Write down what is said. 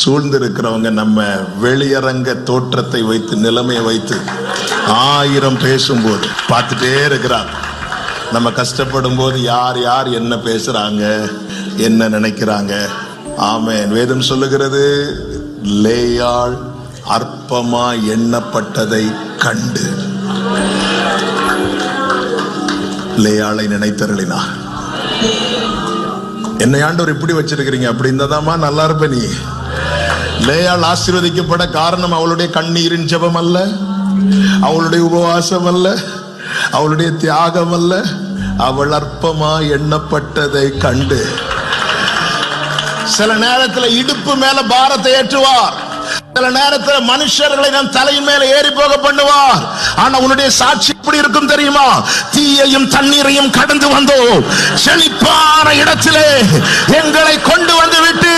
சூழ்ந்திருக்கிறவங்க நம்ம வெளியரங்க தோற்றத்தை வைத்து நிலைமையை வைத்து 1000 பேசும்போது பார்த்துட்டே இருக்கிறார். நம்ம கஷ்டப்படும் போது யார் யார் என்ன பேசுறாங்க, என்ன நினைக்கிறாங்க. ஆமென். வேதம் சொல்லுகிறது, லேயாள் அற்பமா எண்ணப்பட்டதை கண்டு லேயாளை நினைத்தருளினார். என்னை ஆண்டவர் இப்படி வச்சிருக்கிறீங்க, அப்படி இருந்தாதாமா நல்லா இருப்ப. நீ லேயாள் ஆசீர்வதிக்கப்பட காரணம் அவளுடைய கண்ணீரின் ஜெபம் அல்ல, அவளுடைய உபவாசம் அல்ல, அவளுடைய தியாகம் அல்ல. அவள் அற்பமா எண்ணப்பட்டதை கண்டு. சில நேரத்தில் இடுப்பு மேல பாரத்தை ஏற்றுவார், சில நேரத்தில் மனுஷர்களை நம் தலையின் மேல ஏறி போக பண்ணுவார். ஆனா உன்னுடைய சாட்சி எப்படி இருக்கும் தெரியுமா? தீயையும் தண்ணீரையும் கடந்து வந்தோம், செழிப்பான இடத்திலே எங்களை கொண்டு வந்து விட்டு